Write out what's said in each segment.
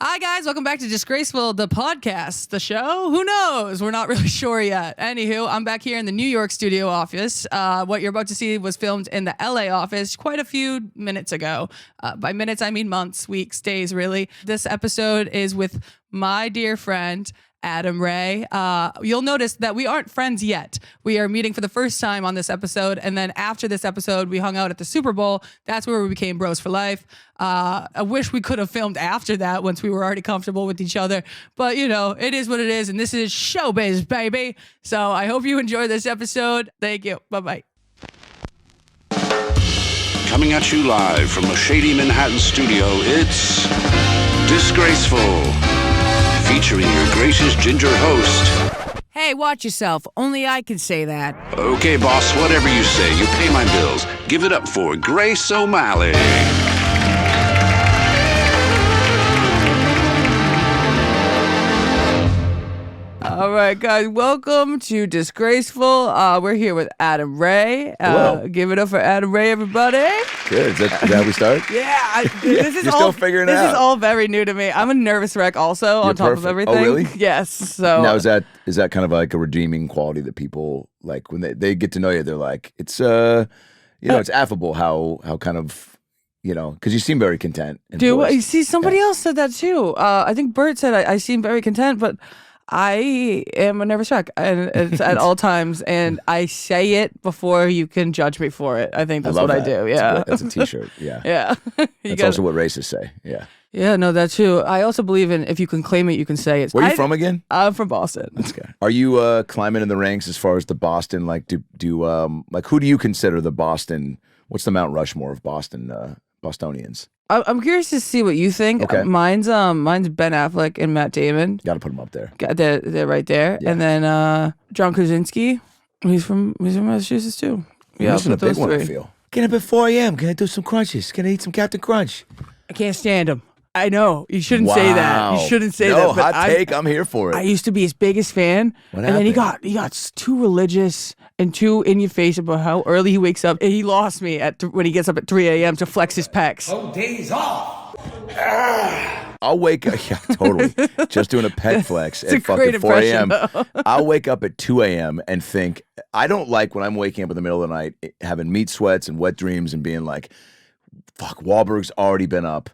Hi, guys. Welcome back to Disgraceful, the podcast, the show. Who knows? We're not really sure yet. Anywho, I'm back here in the New York studio office. What you're about to see was filmed in the LA office quite a few minutes ago. By minutes, I mean months, weeks, days, really. This episode is with my dear friend, Adam Ray. You'll notice that we aren't friends yet. We are meeting for the first time on this episode, and then after this episode, we hung out at the Super Bowl. That's where we became bros for life. I wish we could have filmed after that once we were already comfortable with each other, but you know, it is what it is, and this is showbiz, baby. So I hope you enjoy this episode. Thank you. Bye-bye. Coming at you live from a shady Manhattan studio, it's Disgraceful, featuring your gracious ginger host. Hey, watch yourself. Only I can say that. Okay, boss, whatever you say. You pay my bills. Give it up for Grace O'Malley. All right, guys, welcome to Disgraceful. We're here with Adam Ray. Give it up for Adam Ray, everybody. Good. Is that how we start? Yeah. This is You're all, still figuring it out. This is all very new to me. I'm a nervous wreck also on top perfect. of everything. Oh, really? Yes. So Now, is that kind of like a redeeming quality that people, like, when they get to know you, they're like, it's, it's affable how kind of, because you seem very content. you see, somebody else said that too. I think Bert said I seem very content, but I am a nervous wreck, and it's at all times, and I say it before you can judge me for it. I think that's what I do. Yeah, that's a T-shirt. Yeah, yeah. That's also what racists say. Yeah, yeah. No, that too. I also believe in if you can claim it, you can say it. Where are you from again? I'm from Boston. That's good. Are you climbing in the ranks as far as the Boston? Like, who do you consider the Boston? What's the Mount Rushmore of Bostonians? I'm curious to see what you think. Okay. Mine's Ben Affleck and Matt Damon. Got to put them up there. They're right there. Yeah. And then John Krasinski. He's from Massachusetts too. Yeah, that's a big one. I feel. Get up at 4 a.m. Can I do some crunches? Can I eat some Captain Crunch? I can't stand him. I know. You shouldn't say that. You shouldn't say that. No, hot take. I'm here for it. I used to be his biggest fan. What and happened? then he got too religious and too in your face about how early he wakes up. And he lost me when he gets up at 3 a.m. to flex his pecs. Oh, days off. I'll wake up, yeah, totally. Just doing a pec flex at fucking 4 a.m. I'll wake up at 2 a.m. and think, I don't like when I'm waking up in the middle of the night, having meat sweats and wet dreams and being like, fuck, Wahlberg's already been up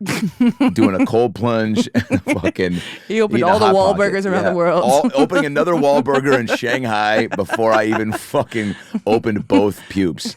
doing a cold plunge and fucking he opened all the Wahlburgers around the world. Opening another Wahlburger in Shanghai before I even fucking opened both pubes.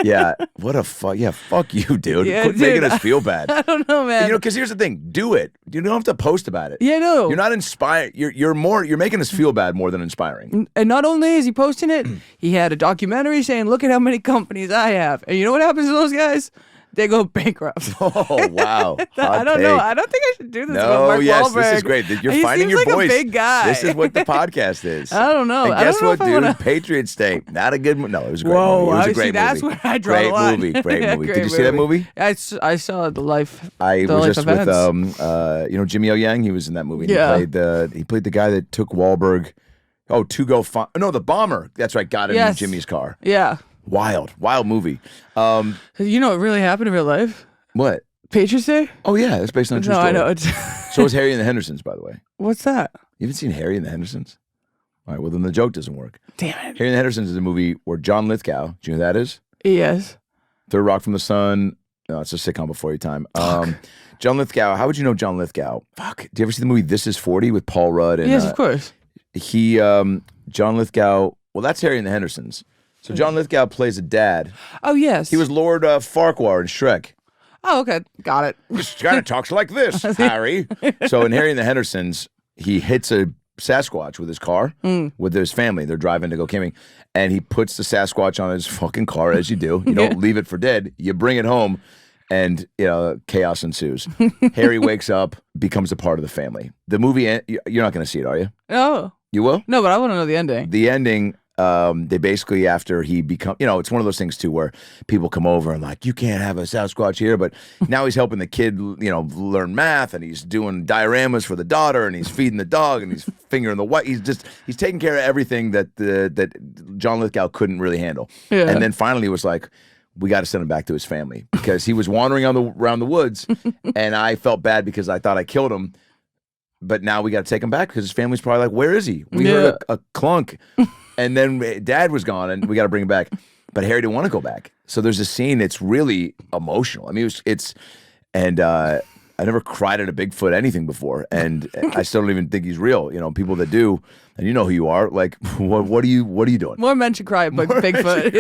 Yeah, what a fuck. Yeah, fuck you, dude. Yeah, Quit making us feel bad. I don't know, man. Because here's the thing. Do it. You don't have to post about it. Yeah, no. You're not inspired. You're making us feel bad more than inspiring. And not only is he posting it, he had a documentary saying, look at how many companies I have. And you know what happens to those guys? They go bankrupt. Oh, wow. I don't know. I don't think I should do this. No, Mark yes, Wahlberg. this is great. You're finding your like voice. A big guy. This is what the podcast is. I don't know. And guess what, dude? Wanna... Patriots Day. Not a good movie. No, it was a great Whoa, movie. It was a great movie. That's where I draw the line. Great Yeah, movie. great Did you see that movie? I saw the life. I the was life just events. with Jimmy O Yang. He was in that movie. Yeah. He played the guy that took Wahlberg. Oh, the bomber. That's right. Got in Jimmy's car. Yeah. Wild movie. You know what really happened in real life? What? Patriots Day? Oh yeah, it's based on a true story. I know. So is Harry and the Hendersons, by the way. What's that? You haven't seen Harry and the Hendersons? All right, well then the joke doesn't work. Damn it. Harry and the Hendersons is a movie where John Lithgow, do you know who that is? Yes. Third Rock from the Sun. No, it's a sitcom before your time. John Lithgow. How would you know John Lithgow? Fuck. Do you ever see the movie This Is 40 with Paul Rudd? And, yes, of course. John Lithgow. Well, that's Harry and the Hendersons. So John Lithgow plays a dad. Oh, yes. He was Lord Farquhar in Shrek. Oh, okay. Got it. This kind of talks like this, Harry. So in Harry and the Hendersons, he hits a Sasquatch with his car, with his family. They're driving to go camping. And he puts the Sasquatch on his fucking car, as you do. You don't leave it for dead. You bring it home, and chaos ensues. Harry wakes up, becomes a part of the family. The movie, you're not going to see it, are you? Oh. You will? No, but I want to know the ending. The ending, they basically, after he become, it's one of those things too where people come over and like, you can't have a Sasquatch here, but now he's helping the kid, learn math, and he's doing dioramas for the daughter, and he's feeding the dog, and he's fingering the wife. He's taking care of everything that John Lithgow couldn't really handle. Yeah. And then finally he was like, we got to send him back to his family because he was wandering around the woods, and I felt bad because I thought I killed him. But now we got to take him back because his family's probably like, where is he? We heard a clunk, and then Dad was gone, and we got to bring him back. But Harry didn't want to go back. So there's a scene that's really emotional. I mean, I never cried at a Bigfoot anything before, and I still don't even think he's real. You know, people that do, and you know who you are. Like, what are you doing? More men should cry about Bigfoot.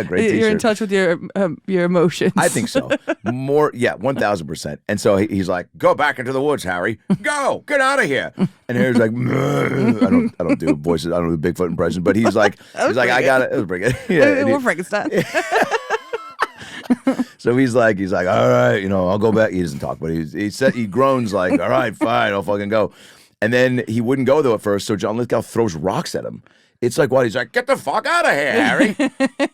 Great You're t-shirt. in touch with your emotions. I think so. 1,000%. And so he's like, "Go back into the woods, Harry. Go, get out of here." And Harry's like, I don't do voices. I don't do Bigfoot impressions, but he's like, I got it. It was pretty good. Yeah, We're Frankenstein. So he's like, all right, I'll go back. He doesn't talk, but he groans like, all right, fine, I'll fucking go. And then he wouldn't go though at first, so John Lithgow throws rocks at him. It's like what? He's like, get the fuck out of here, Harry.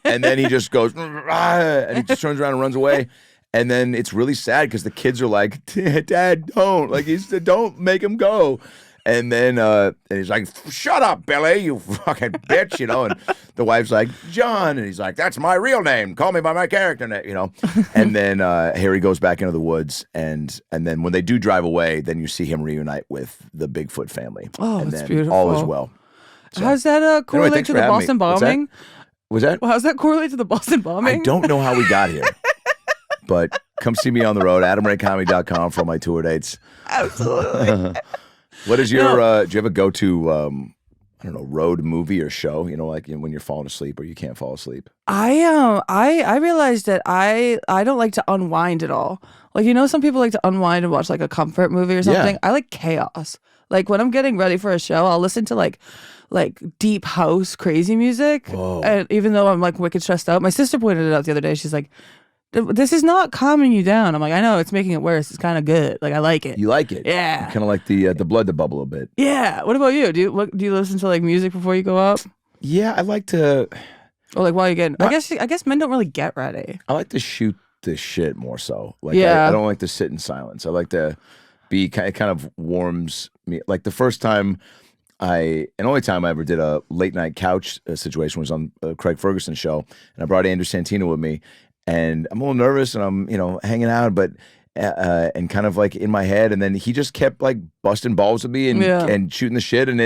And then he just goes, and he just turns around and runs away. And then it's really sad because the kids are like, Dad, don't. Like, don't make him go. And then and he's like, shut up, Billy, you fucking bitch, And the wife's like, John. And he's like, that's my real name. Call me by my character name, And then Harry goes back into the woods. And then when they do drive away, then you see him reunite with the Bigfoot family. Oh, and that's then beautiful. all is well. So, how's that correlate thanks to for the having Boston me. What's that? bombing? Was that? Well, how's that correlate to the Boston bombing? I don't know how we got here. But come see me on the road, AdamRayComedy.com for all my tour dates. Absolutely. What is your, do you have a go-to, I don't know, road movie or show, like when you're falling asleep or you can't fall asleep? I realized that I don't like to unwind at all. Like, some people like to unwind and watch like a comfort movie or something. Yeah. I like chaos. Like when I'm getting ready for a show, I'll listen to like deep house crazy music. Whoa. And even though I'm like wicked stressed out, my sister pointed it out the other day. She's like, this is not calming you down. I'm like, I know, it's making it worse. It's kind of good. Like, I like it. You like it? Yeah. Kind of like the blood to bubble a bit. Yeah. What about you? Do you listen to like music before you go up? Yeah, I like to. Or like while you're getting? I guess men don't really get ready. I like to shoot the shit more so. Like, Yeah. I don't like to sit in silence. I like to be kind of warms me. Like the first time and only time I ever did a late night couch situation was on Craig Ferguson's show, and I brought Andrew Santino with me. And I'm a little nervous, and I'm, hanging out, but and kind of like in my head. And then he just kept like busting balls with me and shooting the shit. And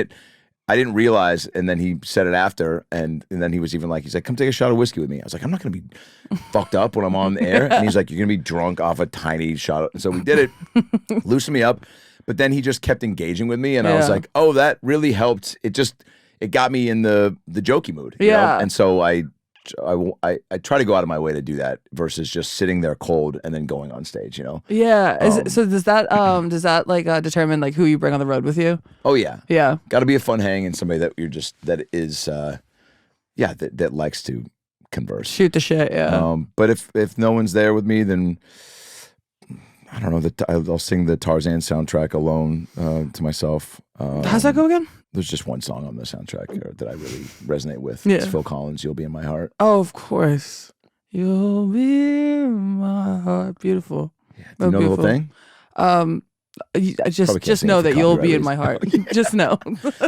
I didn't realize. And then he said it after, and then he was even like, he's like, come take a shot of whiskey with me. I was like, I'm not gonna be fucked up when I'm on the air. And he's like, you're gonna be drunk off a tiny shot. And so we did it, loosened me up. But then he just kept engaging with me, and I was like, oh, that really helped. It got me in the jokey mood. You know? And so I try to go out of my way to do that versus just sitting there cold and then going on stage, Yeah. So does that like determine like who you bring on the road with you? Oh yeah. Yeah. Got to be a fun hang and somebody that that likes to converse. Shoot the shit. Yeah. But if no one's there with me, then I don't know. I'll sing the Tarzan soundtrack alone to myself. How's that go again? There's just one song on the soundtrack that I really resonate with. Yeah. It's Phil Collins, "You'll Be in My Heart." Oh, of course. You'll be in my heart. Beautiful. Yeah. Do you know beautiful. the whole thing? I just know that you'll be in my heart. Just know.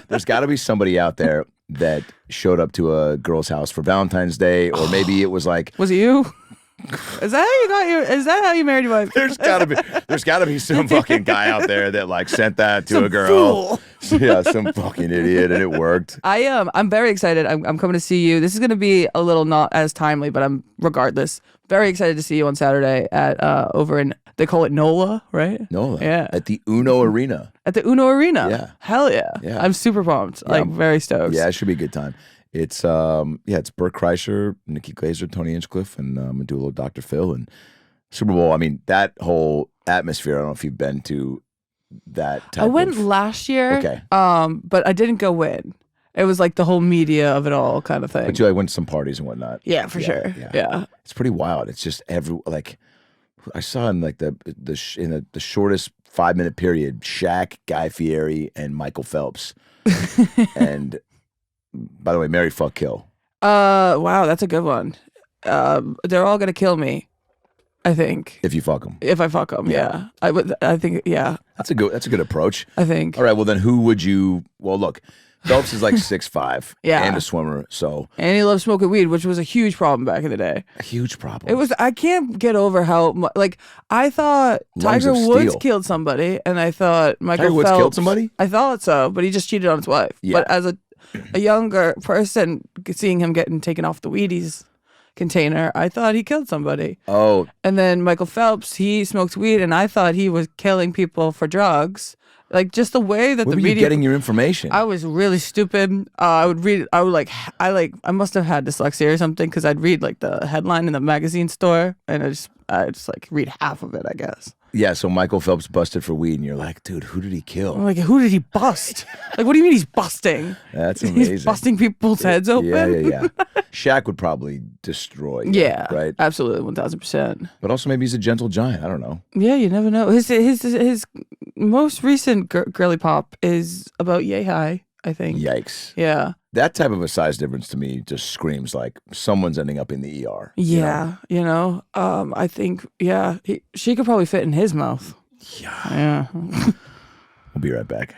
There's got to be somebody out there that showed up to a girl's house for Valentine's Day, or maybe it was like, was it you? Is that how you married your wife? There's gotta be some fucking guy out there that like sent that to a girl. Fool. Yeah, some fucking idiot, and it worked. I'm very excited. I'm coming to see you. This is gonna be a little not as timely, but I'm regardless very excited to see you on Saturday at over in, they call it NOLA, right? NOLA. Yeah. At the Uno Arena. At the Uno Arena. Yeah. Hell yeah. Yeah. I'm super pumped. Yeah, like very stoked. Yeah, it should be a good time. It's it's Bert Kreischer, Nikki Glaser, Tony Hinchcliffe, and I'm gonna do a little Dr. Phil and Super Bowl. I mean, that whole atmosphere. I don't know if you've been to that type. I went last year. Okay. But I didn't go in. It was like the whole media of it all kind of thing. But you like went to some parties and whatnot. Yeah, for sure. Yeah. It's pretty wild. It's just I saw in like the shortest 5-minute period, Shaq, Guy Fieri, and Michael Phelps. And by the way, marry, fuck, kill. Wow, that's a good one. They're all gonna kill me, I think. If you fuck them. If I fuck them, yeah. I think, yeah. That's a good approach. I think. All right, well then who would you, well look, Phelps is like 6'5", Yeah. and a swimmer, so And he loved smoking weed, which was a huge problem back in the day. a huge problem. It was. I can't get over how like I thought Lungs Tiger of Woods steel. killed somebody, and I thought Michael Tiger Woods Phelps killed somebody? I thought so, but he just cheated on his wife. Yeah. But as a younger person, seeing him getting taken off the Wheaties container, I thought he killed somebody. Oh, And then Michael Phelps, he smoked weed, and I thought he was killing people for drugs. Like just the way that where the were you media. getting your information? I was really stupid. I would read. I would I must have had dyslexia or something because I'd read like the headline in the magazine store, and I just like read half of it, I guess. Yeah, so Michael Phelps busted for weed, and you're like, dude, who did he kill? I'm like, who did he bust? Like, what do you mean he's busting? That's amazing. He's busting people's heads open. Yeah. Shaq would probably destroy you, Yeah, right? absolutely, 1,000%. But also maybe he's a gentle giant. I don't know. Yeah, you never know. His most recent girly pop is about Yay High, I think. Yikes. Yeah. That type of a size difference to me just screams like someone's ending up in the ER. Yeah, I think, she could probably fit in his mouth. Yeah. We'll be right back.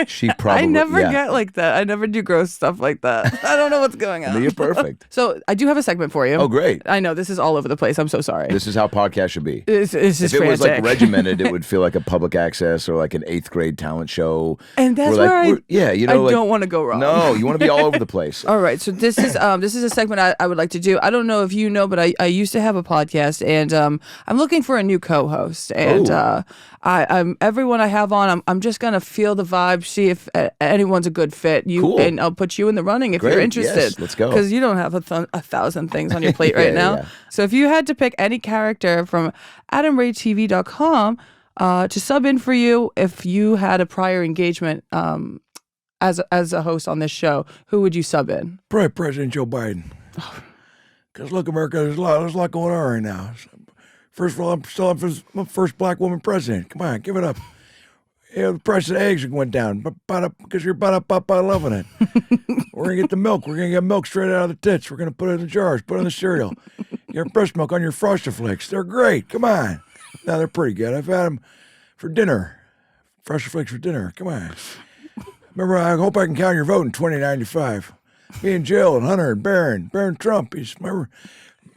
She probably. I never yeah. get like that. I never do gross stuff like that. I don't know what's going on. You're perfect. So I do have a segment for you. Oh, great. I know this is all over the place. I'm so sorry. This is how podcasts should be. It's just If it was like frantic. regimented, it would feel like a public access or like an 8th grade talent show. And that's We're like, where we're- yeah, you know, I like, don't want to go wrong. No, you want to be all over the place. All right, so this is a segment I would like to do. I don't know if you know, but I used to have a podcast, and I'm looking for a new co-host. And I'm everyone I have on, I'm just gonna feel the vibe, see if anyone's a good fit. Cool. And I'll put you in the running if Great, you're interested. yes, let's go. Because you don't have a 1,000 things on your plate right Yeah, now. yeah. So if you had to pick any character from AdamRayTV.com to sub in for you, if you had a prior engagement as a host on this show, who would you sub in? Probably President Joe Biden. Because look, America, there's a lot going on right now. First of all, I'm still up for my first black woman president. Come on, give it up. Yeah, the price of eggs went down because you're up loving it. We're going to get the milk. We're going to get milk straight out of the tits. We're going to put it in the jars, put it in the cereal. You have breast milk on your Frosted Flakes. They're great. Come on. No, they're pretty good. I've had them for dinner. Frosted Flakes for dinner. Come on. Remember, I hope I can count your vote in 2095. Me and Jill and Hunter and Barron Trump. Remember,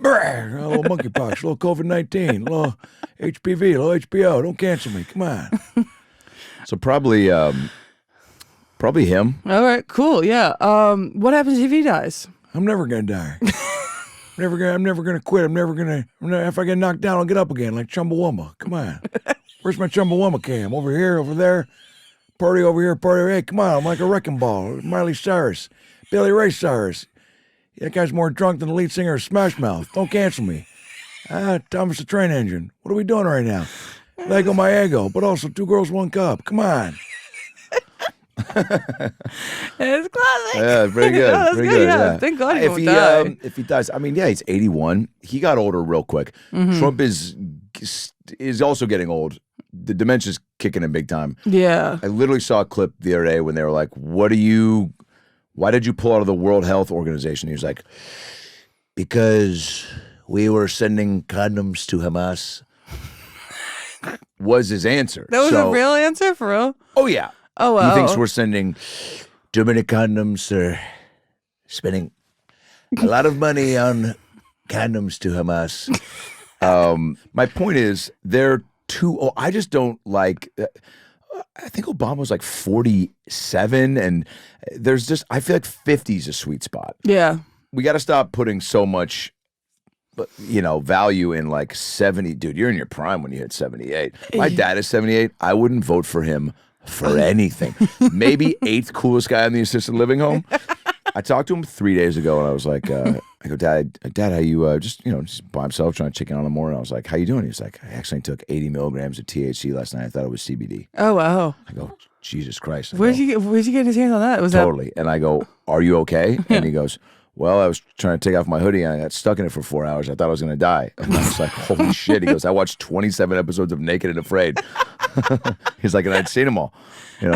a little monkeypox, a little COVID-19, a little HPV, a little HBO. Don't cancel me. Come on. So probably him. All right, cool. Yeah. What happens if he dies? I'm never gonna die. I'm never gonna quit. If I get knocked down, I'll get up again like Chumbawamba. Come on. Where's my Chumbawamba cam? Over here, over there. Party over here, party over here. Hey, come on, I'm like a wrecking ball. Miley Cyrus, Billy Ray Cyrus. That guy's more drunk than the lead singer of Smash Mouth. Don't cancel me. Thomas the Train Engine. What are we doing right now? Lego my ego, but also 2 girls, 1 cup. Come on. It's classic. Yeah, pretty good. That's pretty good, good. yeah. Yeah. Thank God he if won't he die. if he dies, I mean, yeah, he's 81. He got older real quick. Mm-hmm. Trump is also getting old. The dementia's kicking in big time. Yeah. I literally saw a clip the other day when they were like, why did you pull out of the World Health Organization? He was like, because we were sending condoms to Hamas. Was his answer. That was a real answer, for real? Oh, yeah. Oh, wow. He thinks we're sending too many condoms. They're spending a lot of money on condoms to Hamas. My point is, they're too old. I just don't like. I think Obama was like 47, and there's just. I feel like 50 is a sweet spot. Yeah. We got to stop putting so much, value in like 70. Dude, you're in your prime when you hit 78. My dad is 78. I wouldn't vote for him for anything. Maybe 8th coolest guy in the assisted living home. I talked to him 3 days ago, and I was like, I go, Dad, how you just by himself trying to chicken on the morning. I was like, how you doing? He was like, I actually took 80 milligrams of THC last night. I thought it was CBD. Oh, wow. I go, Jesus Christ. Where'd you get his hands on that? Was Totally. And I go, are you okay? And he goes, well, I was trying to take off my hoodie and I got stuck in it for 4 hours. I thought I was going to die. And I was like, holy shit. He goes, I watched 27 episodes of Naked and Afraid. He's like, and I'd seen them all.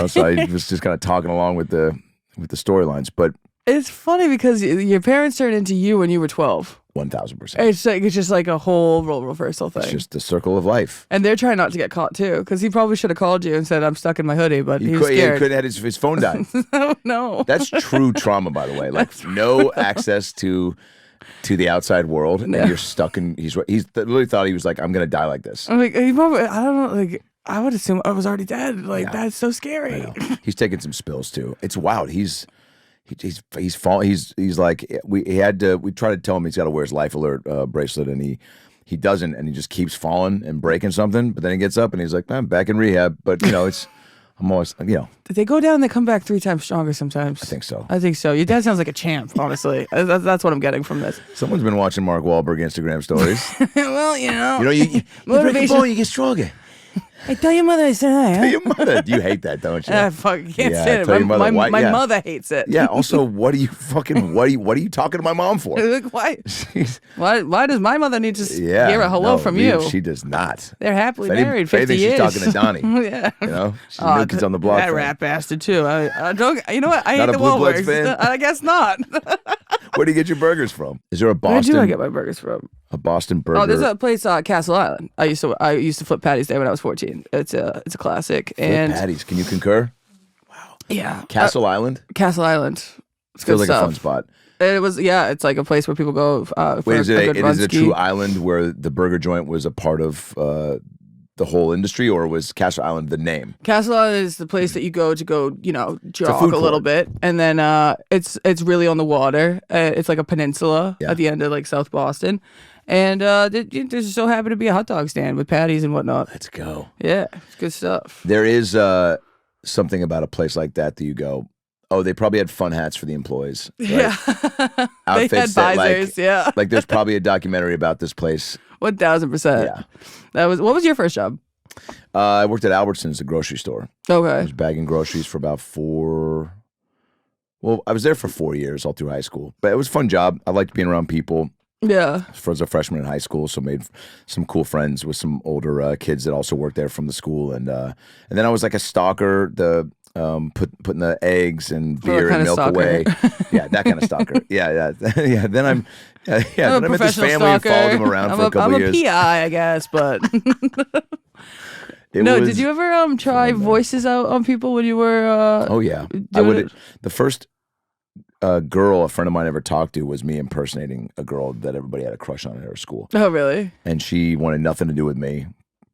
So I was just kind of talking along with the storylines. But It's funny because your parents turned into you when you were 12. 1,000%. It's just like a whole role reversal thing. It's just the circle of life. And they're trying not to get caught too, because he probably should have called you and said, "I'm stuck in my hoodie," but he was He scared. couldn't have his phone died. Oh no. That's true trauma, by the way. Like no access to the outside world, and you're stuck in. He's literally thought he was like, I'm gonna die like this. I'm like, he probably. I don't know. Like, I would assume I was already dead. Like, that's so scary. He's taking some spills too. It's wild. He's falling. He's like we try to tell him he's got to wear his life alert bracelet, and he doesn't, and he just keeps falling and breaking something. But then he gets up and he's like, I'm back in rehab. But I'm always They go down, they come back 3 times stronger sometimes. I think so. Your dad sounds like a champ, honestly. That's what I'm getting from this. Someone's been watching Mark Wahlberg Instagram stories. Well, you break a bone, you get stronger. Hey, tell your mother I said hi. Tell your mother. You hate that, don't you? Fuck, you can't Yeah, stand it. tell your mother My why- mother hates it. Yeah. Also, what are you talking to my mom for? Like, why does my mother need to Yeah. hear a hello from you? She does not. They're happily If any- married if 50 anything, years. she's talking to Donnie. Yeah. She's the new kids on the block. That fan. rat bastard too. I don't. You know what? I Not hate a the Blue Bloods Wahlbergs. fan? I guess not. Where do you get your burgers from? Is there a Where Boston? do I get my burgers from? A Boston burger? Oh, there's a place, Castle Island. I used to flip patties there when I was 14. It's a classic. Flip And patties. Can you concur? yeah, Castle Island Castle Island. It's feels good like stuff. a fun spot. It was, yeah. It's like a place where people go. For Wait, is a it good is it a run-ski. true island where the burger joint was a part of the whole industry, or was Castle Island the name? Castle Island is the place that you go, jog food a little court. bit, and then it's really on the water. It's like a peninsula Yeah. at the end of like South Boston, and there's so happy to be a hot dog stand with patties and whatnot. Let's go. Yeah, it's good stuff. There is something about a place like that you go, oh, they probably had fun hats for the employees. Right? Yeah, they Outfits had that, visors. Yeah, like there's probably a documentary about this place. 1000%. Yeah. What was your first job? I worked at Albertsons, the grocery store. I Okay. was bagging groceries for about I was there for 4 years all through high school. But it was a fun job. I liked being around people. Yeah. I was a freshman in high school, so made some cool friends with some older kids that also worked there from the school. And then I was like a stalker, putting the eggs and beer kind and of milk away. stalker. Yeah, that kind of stalker. Yeah. Yeah. Then I'm then a I met this professional family and stalker. followed them around for a couple I'm years. a PI, I guess, but It no. was- Did you ever try voices out on people when you were? Oh yeah, I doing would. it? The first girl a friend of mine ever talked to was me impersonating a girl that everybody had a crush on at her school, Oh, really? and she wanted nothing to do with me,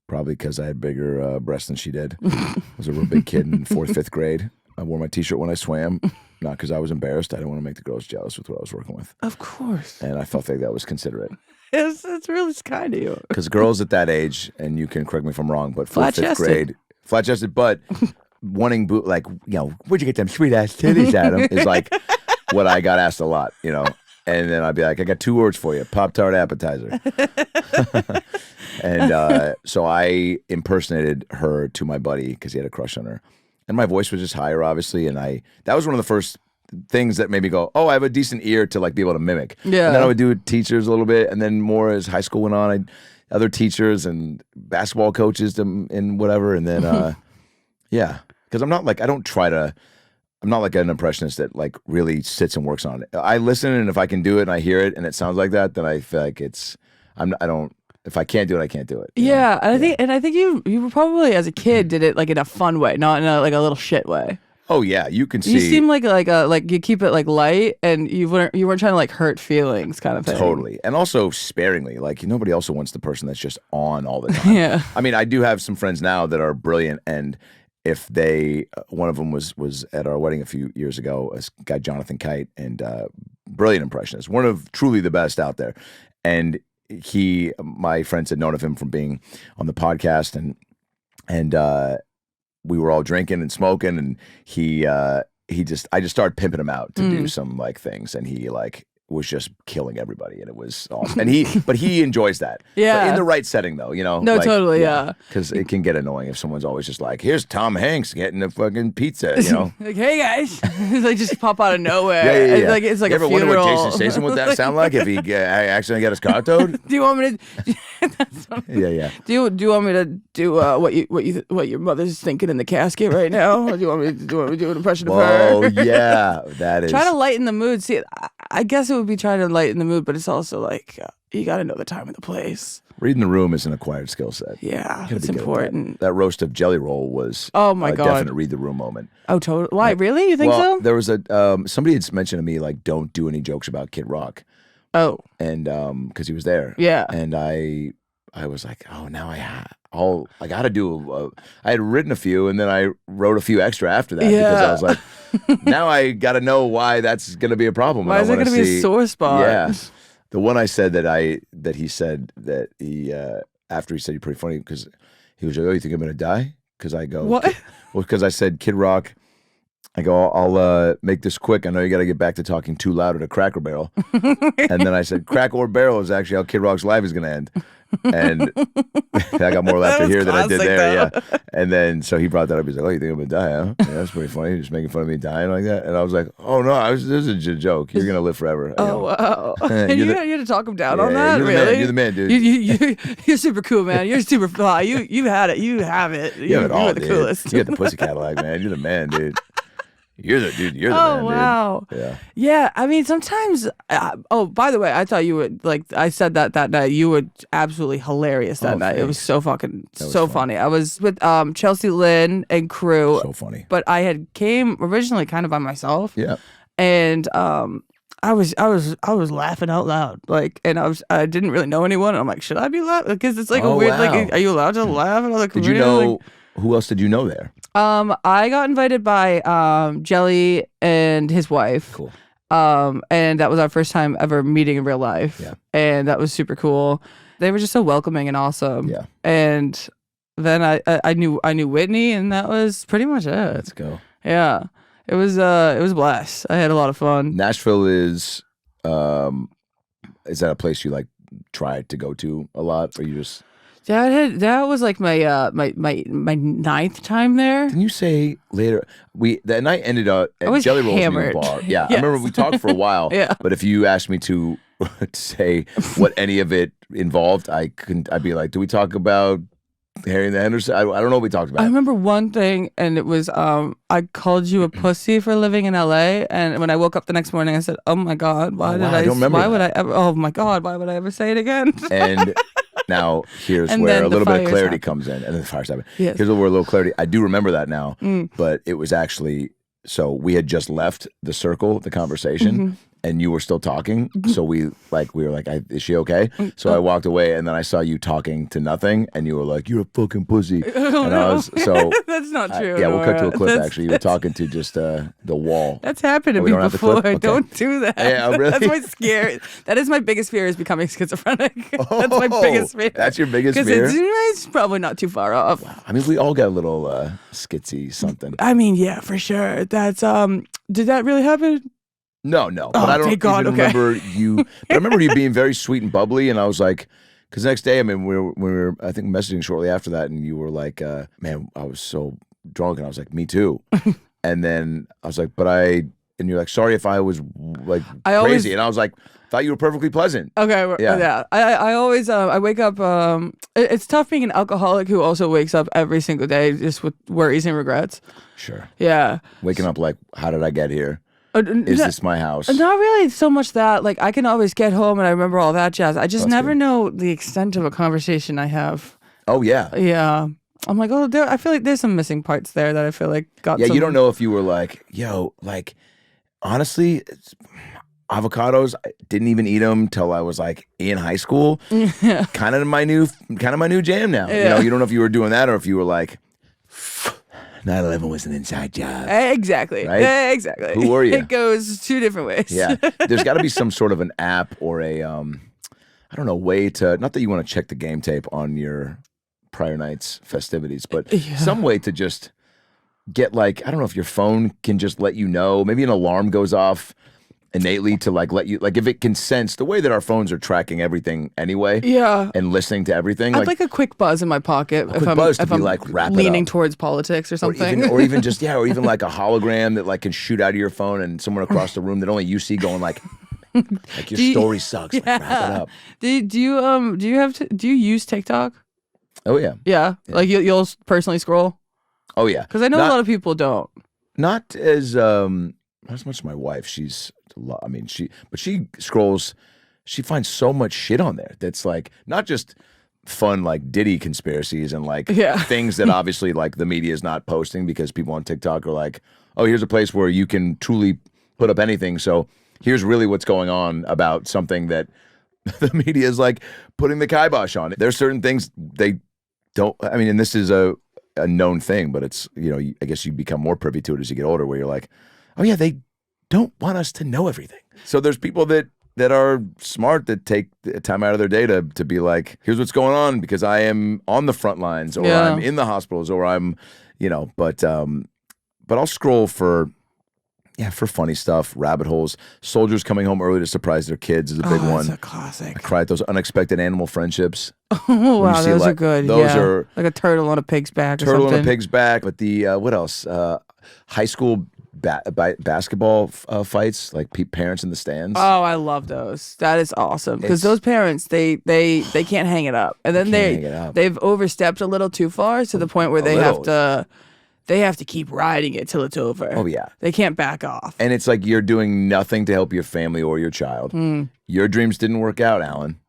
probably because I had bigger breasts than she did. I was a real big kid in 4th, 5th grade. I wore my T-shirt when I swam, not because I was embarrassed. I didn't want to make the girls jealous with what I was working with, Of course. and I felt like that was considerate. It's really kind of you. Because girls at that age, and you can correct me if I'm wrong, but 4th, 5th Flat-chested. grade, flat-chested, but wanting like, where'd you get them sweet ass titties, Adam? Is like what I got asked a lot, And then I'd be like, I got 2 words for you: Pop-Tart appetizer. And so I impersonated her to my buddy because he had a crush on her, and my voice was just higher, obviously. And that was one of the first things that made me go, oh, I have a decent ear to like be able to mimic. Yeah. And then I would do it teachers a little bit, and then more as high school went on, other teachers and basketball coaches and whatever, and then yeah, because I'm not like an impressionist that like really sits and works on it. I listen, and if I can do it and I hear it and it sounds like that, then I feel like if I can't do it, I can't do it. you know? Yeah, and I think you were probably as a kid did it like in a fun way, not in a little shit way. Oh yeah, you can see. You seem like you keep it like light, and you weren't trying to like hurt feelings, kind of thing. Totally. And also sparingly. Like nobody also wants the person that's just on all the time. Yeah. I mean, I do have some friends now that are brilliant, and if one of them was at our wedding a few years ago, this guy Jonathan Kite, and brilliant impressionist, one of truly the best out there. And my friends had known of him from being on the podcast, and we were all drinking and smoking, and I just started pimping him out to do some like things, and he like was just killing everybody, and it was awesome. And but he enjoys that. Yeah. But in the right setting though, No, like, totally, yeah. Because it can get annoying if someone's always just like, here's Tom Hanks getting a fucking pizza, Like, hey guys, they just pop out of nowhere. Yeah. It's like you a ever funeral. wonder what Jason Statham would that sound like if he accidentally got his car towed? Do you want me to? Yeah. Do you want me to do what your mother's thinking in the casket right now? Or do you want me to do an impression of Oh her? yeah, that is. Try to lighten the mood. See, I guess it would be trying to lighten the mood, but it's also like you got to know the time and the place. Reading the room is an acquired skill set. Yeah, Gotta it's be good at important. That roast of jelly roll was Oh my God. definite read the room moment. Oh, totally. Why? Really? You think Well, so? there was a somebody had mentioned to me like don't do any jokes about Kid Rock, Oh, and because he was there. Yeah. And I was like, oh, now I got to do. I had written a few, and then I wrote a few extra after that because I was like, now I got to know why that's going to be a problem. Why is it going to be a sore spot? Yeah. The one I said that he said that he after he said you're pretty funny because he was like, oh, you think I'm going to die? Because I go, What? Well, because I said Kid Rock. I go, I'll make this quick. I know you got to get back to talking too loud at a Cracker Barrel. And then I said, Crack or Barrel is actually how Kid Rock's life is going to end. And I got more laughter here than I did there. Though. Yeah. And then, so he brought that up. He's like, oh, you think I'm going to die, huh? Yeah, that's pretty funny. You're just making fun of me dying like that. And I was like, oh, no, this is a joke. You're going to live forever. Oh, wow. And you had to talk him down on that, you're the really? Man. You're the man, dude. You're super cool, man. You're super fly. You had it. You have it. You have it all, You're the dude. coolest. You got the pussy Cadillac, man. You're the man, dude. You're the man, dude. Wow. Yeah. Yeah, I mean, sometimes. By the way, I thought you would I said that night. You were absolutely hilarious that night. It was so fucking funny. I was with Chelsea Lynn and crew. So funny. But I had came originally kind of by myself. Yeah. And I was laughing out loud, and I didn't really know anyone. And I'm like, should I be laughing? Because it's like a weird wow. are you allowed to laugh at other Did you comedians? know who else did you know there? I got invited by Jelly and his wife. Cool. And that was our first time ever meeting in real life. Yeah. And that was super cool. They were just so welcoming and awesome. Yeah. And then I knew Whitney, and that was pretty much it. Let's go. Yeah. It was a blast. I had a lot of fun. Nashville is that a place you like tried to go to a lot, or you just? That was like my ninth time there. Didn't you say later? That night ended up at Jelly Roll's hammered. new bar. Yeah, Yes. I remember we talked for a while. Yeah. But if you asked me to say what any of it involved, I'd be like, do we talk about Harry and the Henderson? I don't know what we talked about. I remember one thing, and it was I called you a pussy for living in LA, and when I woke up the next morning, I said, "Oh my God, why did I? don't remember Why that. would I ever? Oh my God, why would I ever say it again?" And now here's And where then a the little bit of fires clarity happened. comes in, and then the fires happen. Yes. Here's where a little clarity. I do remember that now, but it was actually we had just left the circle, the conversation, and you were still talking. So we were like, is she okay? So I walked away, and then I saw you talking to nothing, and you were like, you're a fucking pussy. And I was That's not true. yeah, we'll cut to a Nora. clip. That's- Actually, you were talking to just the wall. That's happened to Oh, we me don't have the before. clip? Okay. Don't do that. Yeah, really? That's my scare. That is my biggest fear, is becoming schizophrenic. That's my biggest fear. That's your biggest 'Cause fear? It's probably not too far off. I mean, we all got a little skitsy something. I mean, yeah, for sure. That's did that really happen? No, but I don't thank God, even okay. remember you. But I remember you being very sweet and bubbly, and I was like, because the next day, I mean, we were, I think, messaging shortly after that, and you were like, man, I was so drunk, and I was like, me too. And then I was like, and you're like, sorry if I was like crazy, and I was like, thought you were perfectly pleasant. Okay, Yeah. yeah. I always I wake up. It's tough being an alcoholic who also wakes up every single day just with worries and regrets. Sure. Yeah. Waking up like, how did I get here? Is this my house? Not really so much that. Like, I can always get home and I remember all that jazz. I just That's never good. know the extent of a conversation I have. Oh yeah. Yeah. I'm like, I feel like there's some missing parts there that I feel like got. Yeah, some... you don't know if you were like, yo, like, honestly, avocados, I didn't even eat them till I was like in high school. Yeah. Kind of my new jam now. You know, you don't know if you were doing that or if you were like, 9/11 was an inside job. Exactly. Right? Exactly. Who were you? It goes two different ways. Yeah, there's got to be some sort of an app or a, I don't know, way to, not that you want to check the game tape on your prior night's festivities, but some way to just get like, I don't know if your phone can just let you know, maybe an alarm goes off innately to like let you, like if it can sense the way that our phones are tracking everything anyway. Yeah. And listening to everything. I'd like a quick buzz in my pocket if quick I'm, buzz to if be I'm like, wrap it leaning up. towards politics or something. or even just, or even like a hologram that like can shoot out of your phone and someone across the room that only you see going like your story sucks. Like, wrap it up. Do you use TikTok? Oh yeah. Yeah. Like you'll personally scroll? Oh yeah. Because I know a lot of people don't. Not as not as much as my wife. I mean, she scrolls. She finds so much shit on there that's like not just fun like Diddy conspiracies and like things that obviously like the media is not posting because people on TikTok are like, oh, here's a place where you can truly put up anything. So here's really what's going on about something that the media is like putting the kibosh on. There's certain things they don't. I mean, and this is a known thing, but it's, you know, I guess you become more privy to it as you get older, where you're like, oh yeah, they don't want us to know everything. So there's people that are smart that take the time out of their day to be like, here's what's going on because I am on the front lines or I'm in the hospitals or I'm, you know, but I'll scroll for funny stuff, rabbit holes. Soldiers coming home early to surprise their kids is a big one. That's a classic. I cry at those unexpected animal friendships. Oh, wow, those are good. Those are like a turtle on a pig's back. Turtle on a pig's back. But the what else? High school basketball fights, like parents in the stands. Oh, I love those. That is awesome because those parents they can't hang it up, and then they've overstepped a little too far to the point where they have to keep riding it till it's over. Oh yeah, they can't back off. And it's like you're doing nothing to help your family or your child. Your dreams didn't work out, Alan.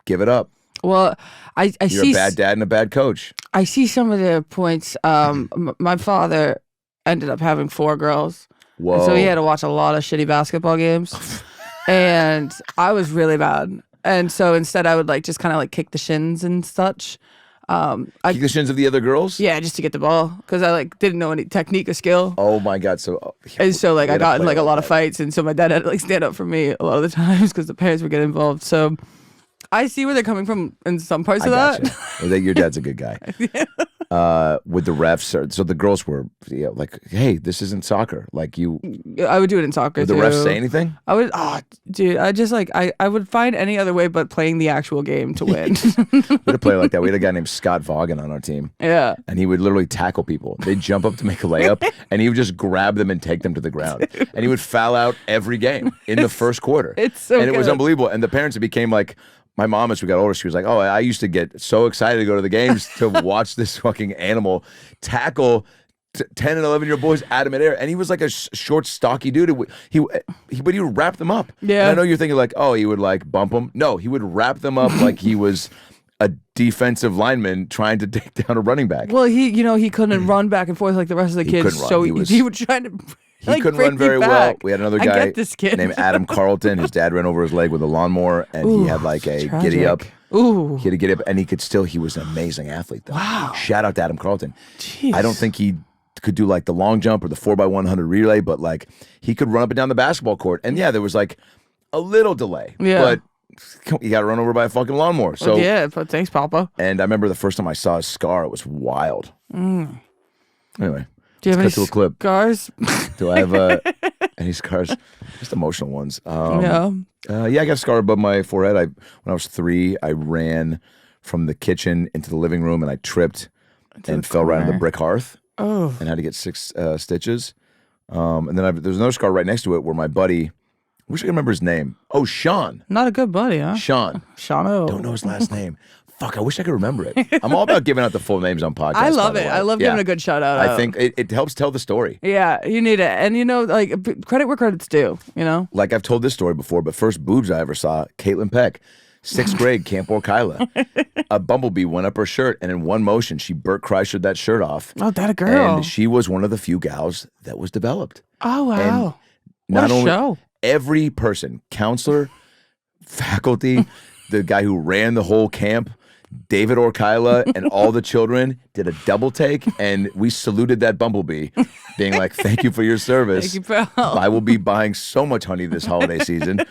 Give it up. Well, you're a bad dad and a bad coach. I see some of the points. My father ended up having 4 girls. Whoa. So he had to watch a lot of shitty basketball games. And I was really bad. And so instead I would like just kind of like kick the shins and such. Kick the shins of the other girls? Yeah, just to get the ball. Because I like didn't know any technique or skill. Oh my God. So and so like I got in like a lot of fights. And so my dad had to like stand up for me a lot of the times because the parents would get involved. So I see where they're coming from in some parts of that. Well, your dad's a good guy. With the refs, so the girls were like, "Hey, this isn't soccer." Like you, I would do it in soccer. Would the refs say anything? I would. Oh, dude, I just like I would find any other way but playing the actual game to win. We had a player like that. We had a guy named Scott Vaughan on our team. Yeah, and he would literally tackle people. They'd jump up to make a layup, and he would just grab them and take them to the ground. And he would foul out every game in the first quarter. It's so and good. It was unbelievable. And the parents, it became like. My mom, as we got older, she was like, oh, I used to get so excited to go to the games to watch this fucking animal tackle 10 and 11-year-old boys at him in air. And he was like a short, stocky dude. But he would wrap them up. Yeah. And I know you're thinking like, oh, he would like bump them. No, he would wrap them up like he was a defensive lineman trying to take down a running back. Well, he couldn't run back and forth like the rest of the kids. So he would try to... He couldn't run very well. We had another guy named Adam Carlton. His dad ran over his leg with a lawnmower, and he had like a giddy up. Ooh. He had a giddy up, and he was an amazing athlete, though. Wow. Shout out to Adam Carlton. Jeez. I don't think he could do like the long jump or the 4x100 relay, but like he could run up and down the basketball court. And yeah, there was like a little delay. Yeah. But you got run over by a fucking lawnmower. So yeah, but thanks, Papa. And I remember the first time I saw his scar, it was wild. Anyway. Do you have any to a clip. scars? Do I have any scars? Just emotional ones. Yeah, I got a scar above my forehead. When I was 3, I ran from the kitchen into the living room and I tripped and fell right on the brick hearth. Oh. And had to get 6 stitches. And then there's another scar right next to it where my buddy, I wish I could remember his name. Oh, Sean. Not a good buddy, huh? Sean. Sean-o. Don't know his last name. Fuck, I wish I could remember it. I'm all about giving out the full names on podcasts. I love it. I love giving a good shout out. I think it helps tell the story. Yeah, you need it. And like credit where credit's due, Like I've told this story before, but first boobs I ever saw, Caitlin Peck, 6th grade, Camp Orkyla. A bumblebee went up her shirt, and in one motion, she Burt Kreischer'd that shirt off. Oh, that a girl. And she was one of the few gals that was developed. Oh, wow. And what a show. Every person, counselor, faculty, the guy who ran the whole camp, David Orkyla, and all the children did a double take, and we saluted that bumblebee, being like, thank you for your service. Thank you, pal. I will be buying so much honey this holiday season.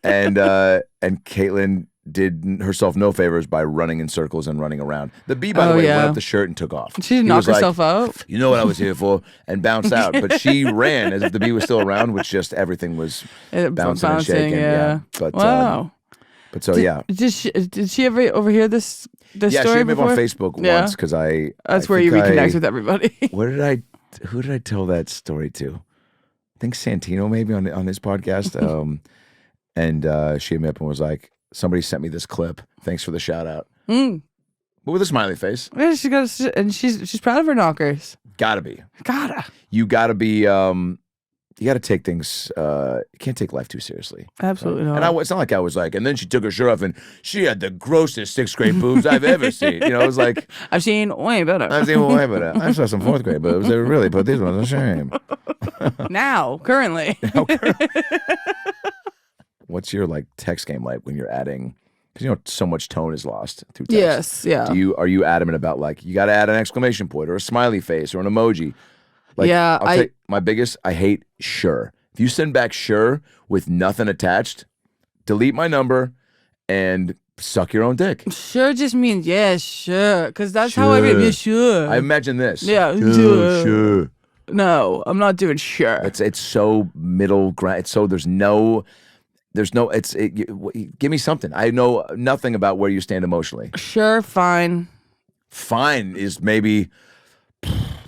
And Caitlin did herself no favors by running in circles and running around. The bee, by the way, went up the shirt and took off. She knocked herself out? You know what I was here for, and bounced out. But she ran as if the bee was still around, which just everything was bouncing and shaking. Yeah. But, wow. But so, Did she ever overhear this story she hit me up before? on Facebook once because That's where you reconnect with everybody. Who did I tell that story to? I think Santino maybe on his podcast. And she hit me up and was like, somebody sent me this clip. Thanks for the shout out. But with a smiley face. Yeah, she's proud of her knockers. Gotta be. Gotta. You gotta be. You you got to take things. You can't take life too seriously. Absolutely not. And it's not like I was like, and then she took her shirt off and she had the grossest 6th grade boobs I've ever seen. You know, it was like, I've seen way better. I've seen way better. I saw some 4th grade boobs. They really put these ones to shame. Now, currently. What's your like text game like when you're adding? Because you know so much tone is lost through text. Yes, yeah. Are you adamant about like you got to add an exclamation point or a smiley face or an emoji? Like, Yeah, I hate sure. If you send back sure with nothing attached, delete my number and suck your own dick. Sure just means, yeah, sure. Because that's how I read. Yeah, sure. I imagine this. Yeah, sure. No, I'm not doing sure. It's so middle ground. It's so there's no. Give me something. I know nothing about where you stand emotionally. Sure, fine. Fine is maybe,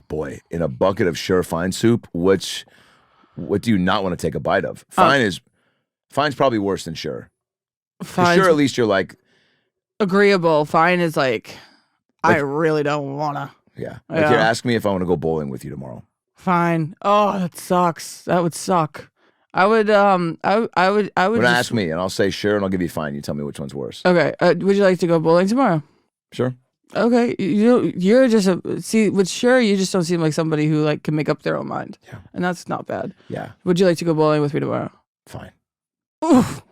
boy, in a bucket of sure fine soup. What do you not want to take a bite of? Fine's probably worse than sure. Fine. Sure, at least you're like agreeable. Fine is like I really don't wanna. yeah. Like you're asking me if I want to go bowling with you tomorrow. Fine. Oh, that sucks. That would suck. I would. I would. Ask me, and I'll say sure, and I'll give you fine. You tell me which one's worse. Okay. Would you like to go bowling tomorrow? Sure. Okay. You're just with sure. You just don't seem like somebody who like can make up their own mind. Yeah. And that's not bad. Yeah. Would you like to go bowling with me tomorrow? Fine. Oof.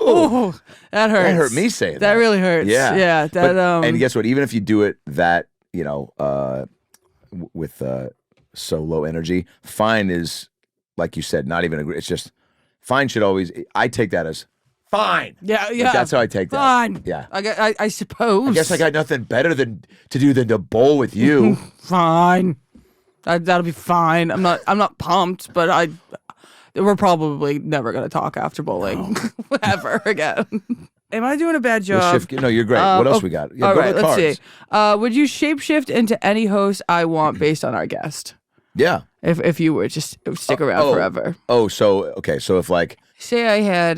Ooh, that hurts. That hurt me saying that. That really hurts. Yeah. Yeah. And guess what? Even if you do it that with so low energy, fine is like you said, not even agree. It's just fine should always. I take that as fine. Yeah. Like, that's how I take that. Fine. Yeah. I suppose. I guess I got nothing better than to bowl with you. Fine. That'll be fine. I'm not pumped, but we're probably never gonna talk after bowling ever again. Am I doing a bad job? No, you're great. What else we got? Yeah, all go right, to the let's cards. see. Would you shapeshift into any host I want based on our guest? Yeah. If you were just stick around forever. Oh, so if like say I had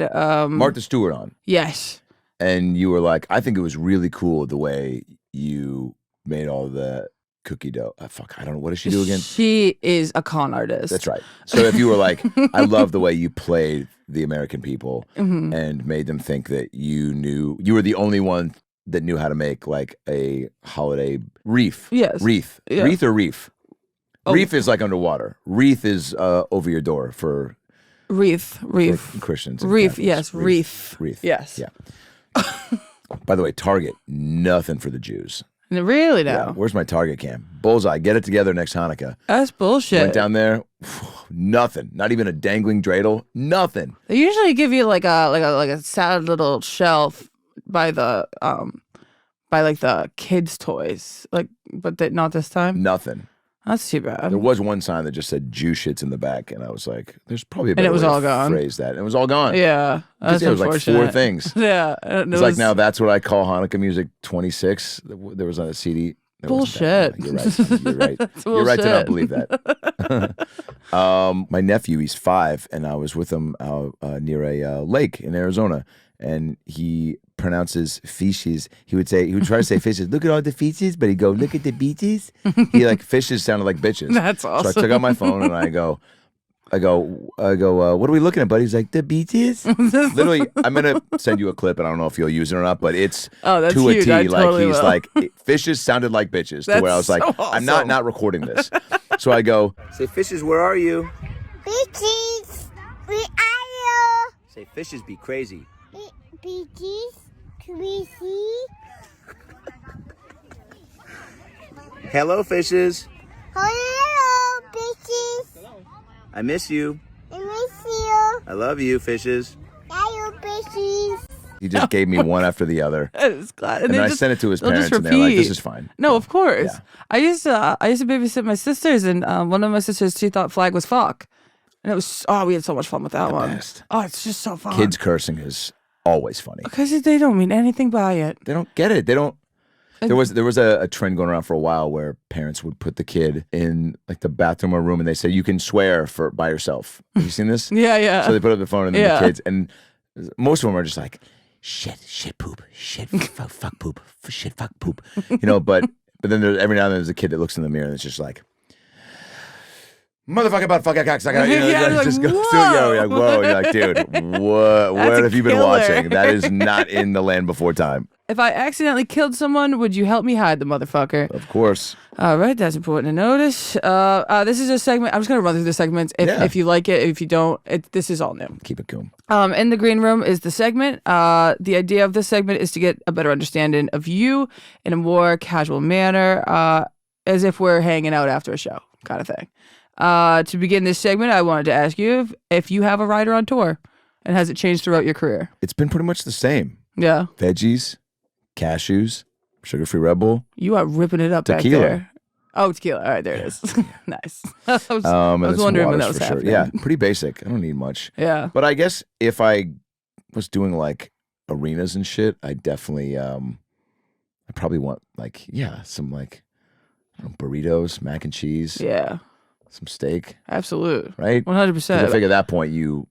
Martha Stewart on. Yes. And you were like, I think it was really cool the way you made all the cookie dough. I don't know. What does she do again? She is a con artist. That's right. So if you were like, I love the way you played the American people and made them think that you were the only one that knew how to make like a holiday wreath. Yes. Wreath. Yeah. Wreath or reef? Oh. Reef is like underwater. Wreath is over your door for wreath. for Christians. and Wreath, Catholics. yes. Wreath. Wreath. Yes. Yeah. By the way, Target, nothing for the Jews. Really now? Yeah. Where's my Target cam? Bullseye. Get it together next Hanukkah. That's bullshit. Went down there, nothing. Not even a dangling dreidel. Nothing. They usually give you like a sad little shelf by the the kids' toys, but not this time. Nothing. That's too bad. There was one sign that just said "Jew shits" in the back, and I was like, "There's probably a And better it was way all to gone. phrase that." And it was all gone. Yeah, that's it was like unfortunate. 4 things. Yeah, It's like now that's what I call Hanukkah music 26. There was on a CD. There wasn't that. Bullshit. You're right. You're right. That's You're right to bullshit. not believe that. My nephew, he's 5, and I was with him out near a lake in Arizona, and he pronounces fishes. He would try to say fishes. Look at all the fishes, but he'd go, look at the beaches. He like fishes sounded like bitches. That's awesome. So I took out my phone and I go, what are we looking at, buddy? He's like, the beaches? Literally, I'm going to send you a clip, and I don't know if you'll use it or not, but it's that's to a huge. T. I Like, totally he's will. like, fishes sounded like bitches. To where I was That's like, so I'm awesome. not recording this. So I go, say, fishes, where are you? Bitches, where are you? Say, fishes be crazy. Bitches, crazy. Hello, fishes. Hello, bitches. I miss you. I miss you. I love you, fishes. Hello, bitches. He just gave me one after the other. I was glad. And then I sent it to his parents, and they're like, this is fine. No, of course. Yeah. I used to babysit my sisters, and one of my sisters, she thought flag was fuck. And it was, we had so much fun with that one. best. Oh, it's just so fun. Kids cursing is always funny. Because they don't mean anything by it. They don't get it. They don't. There was a trend going around for a while where parents would put the kid in like the bathroom or room, and they say you can swear by yourself. Have you seen this? Yeah. So they put up the phone, and then Yeah. the kids, and most of them are just like, shit, poop, shit, fuck, poop, shit, fuck, poop. You know, but then every now and then there's a kid that looks in the mirror and it's just like, motherfucker, butt fucker, cocksucker. You know, Yeah, it like, just goes whoa. through. You're like, whoa. You're like, dude, what That's a have you been killer. watching? That is not in the land before time. If I accidentally killed someone, would you help me hide the motherfucker? Of course. All right, that's important to notice. This is a segment. I'm just gonna run through the segments. If you like it, if you don't, this is all new. Keep it cool. In the green room is the segment. The idea of this segment is to get a better understanding of you in a more casual manner, as if we're hanging out after a show, kind of thing. To begin this segment, I wanted to ask you if you have a rider on tour, and has it changed throughout your career? It's been pretty much the same. Yeah, Veggies, cashews, sugar-free Red Bull. you are ripping it up Tequila. back there. Oh, tequila. All right, there it is. Nice. I was, And I was then some wondering when that waters was for happening. Yeah, pretty basic. I don't need much. Yeah. But I guess if I was doing like arenas and shit, I definitely, I probably want like, some like I don't know, burritos, mac and cheese, Yeah. some steak, Absolute. right? 100%. 'Cause I figure at that point you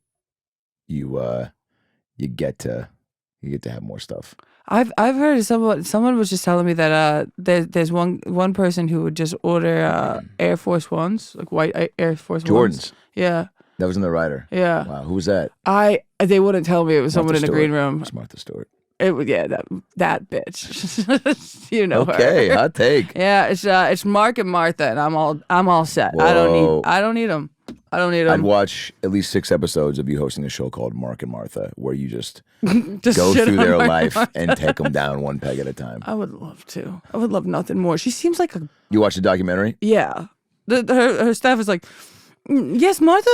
get to have more stuff. I've heard someone was just telling me that there's one person who would just order Air Force Ones, like white Air Force Ones. Jordans. Yeah. That was in the rider. Yeah. Wow, who was that? They wouldn't tell me it was someone Martha in the Stewart. green room. It's Martha Stewart. It was that bitch. You know her. Okay, hot take. Yeah, it's Mark and Martha, and I'm all set. Whoa. I don't need them. I'd watch at least 6 episodes of you hosting a show called Mark and Martha, where you just Just go shit through on their Mark and life Martha. and take them down one peg at a time. I would love to. I would love nothing more. She seems like a You watch the documentary? yeah. Her staff is like, yes, Martha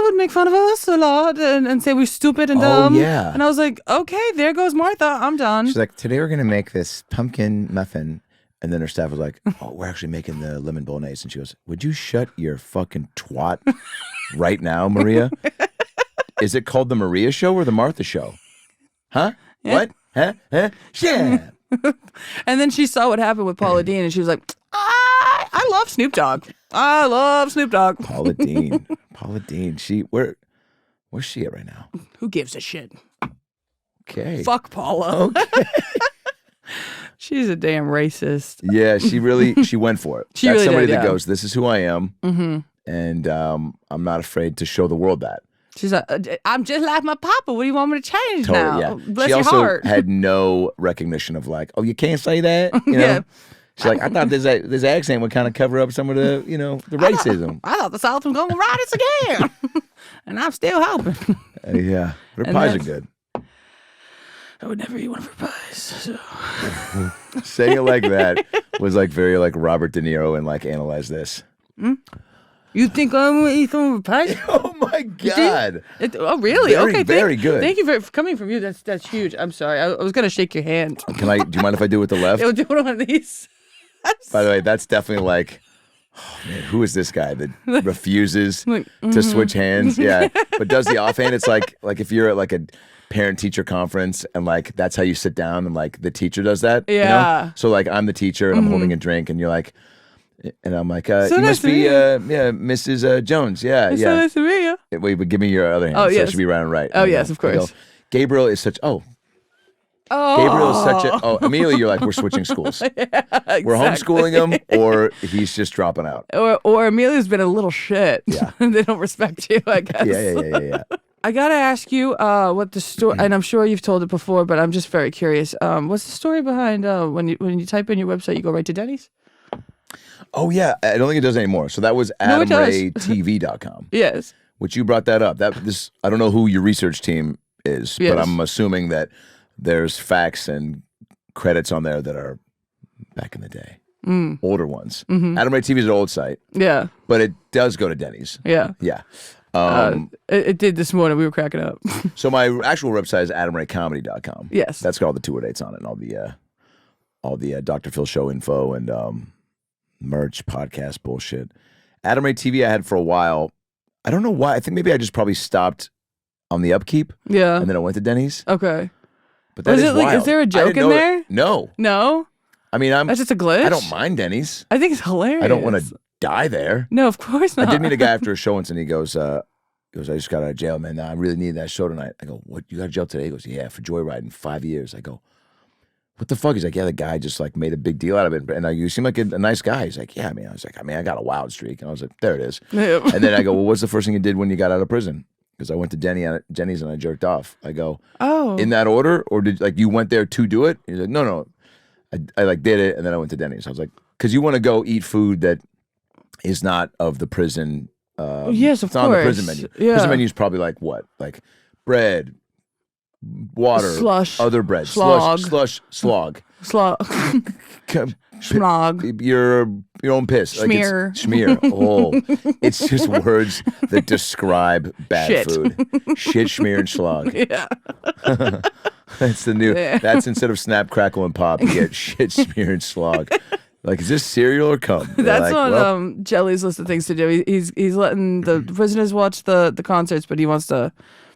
would make fun of us a lot and say we're stupid and Oh, dumb. yeah. And I was like, okay, there goes Martha. I'm done. She's like, today we're going to make this pumpkin muffin. And then her staff was like, oh, we're actually making the lemon bolognese. And she goes, would you shut your fucking twat right now, Maria? Is it called the Maria Show or the Martha Show? Huh? What? Huh? Yeah. And then she saw what happened with Paula Dean, and she was like, I love Snoop Dogg. I love Snoop Dogg. Paula Dean. Where's she at right now? Who gives a shit? Okay. Fuck Paula. Okay. She's a damn racist. Yeah, she went for it. She That's really somebody did, that yeah. goes, this is who I am. Mm-hmm. And I'm not afraid to show the world that. She's like, I'm just like my papa. What do you want me to change now? Yeah. Bless She your also heart. had no recognition of like, oh, you can't say that. You know? Yeah. She's like, I thought this accent would kind of cover up some of the, the racism. I thought the South was going to ride us again. And I'm still hoping. Yeah. Her And pies are that's- good. I would never eat one of her pies. So. Saying it like that was like very like Robert De Niro and like Analyze This. You think I'm going to eat some of her pies? Oh my God. Oh, really? Very, okay, very good. Thank you for coming from you. That's huge. I'm sorry. I was going to shake your hand. Do you mind if I do it with the left? We'll do one of these. By the way, that's definitely like, oh man, who is this guy that refuses Like, to switch hands? Yeah, but does the offhand. It's like if you're at like a parent-teacher conference and like that's how you sit down and like the teacher does that. you know? Yeah. So like I'm the teacher and I'm holding a drink and you're like, and I'm like, you nice must to be meet you. Mrs. Jones. Yeah, It's yeah. so nice to meet you. Wait, but give me your other hand. Oh, So yes. it should be right and right. Oh, And I yes, go- of course. I go, Gabriel is such. Oh, Oh, Gabriel is such a. Oh, immediately you're like, we're switching schools. We're homeschooling him, or he's just dropping out. Or Amelia's been a little shit. Yeah. They don't respect you, I guess. Yeah. I gotta ask you what the story, and I'm sure you've told it before, but I'm just very curious. What's the story behind when you type in your website, you go right to Denny's? Oh yeah, I don't think it does anymore. So that was No, it does. AdamRayTV.com, Yes. which you brought that up. I don't know who your research team is, Yes. but I'm assuming that there's facts and credits on there that are back in the day, older ones. Adam Ray TV is an old site, Yeah. but it does go to Denny's. Yeah. Yeah. It did this morning. We were cracking up. So my actual website is AdamRayComedy.com. Yes. That's got all the tour dates on it and all the Dr. Phil show info and merch, podcast bullshit. Adam Ray TV I had for a while. I don't know why. I think maybe I just probably stopped on the upkeep Yeah. and then I went to Denny's. Okay. But that Was is it like- wild. is there a I joke didn't in know there? No. No? I mean, That's just a glitch? I don't mind Denny's. I think it's hilarious. I don't want to die there. No, of course not. I did meet a guy after a show once and he goes, I just got out of jail, man. I really need that show tonight. I go, what? You got out of jail today? He goes, yeah, for joyriding 5 years. I go, what the fuck? He's like, yeah, the guy just like made a big deal out of it. And you seem like a nice guy. He's like, yeah, I was like, I got a wild streak. And I was like, there it is. Yeah. And then I go, well, what's the first thing you did when you got out of prison? Because I went to Jenny's and I jerked off. I go, Oh. in that order? Or did like you went there to do it? He's like, no. I like did it and then I went to Denny's. I was like, because you want to go eat food that is not of the prison. Yes, of it's not on the course. prison menu. Yeah. Prison menu is probably like what? Like bread, water, Slush. other bread, Slog. slush, slog. Schmog. Your own piss. Schmear. Schmear. Oh, it's just words that describe bad Shit. food. Shit, schmear, and slog. Yeah. That's the new. Yeah. That's instead of snap, crackle, and pop. You get shit, smear, and slog. Like, is this cereal or cum? They're That's like, on Jelly's list of things to do. He's letting the prisoners watch the concerts, but he wants to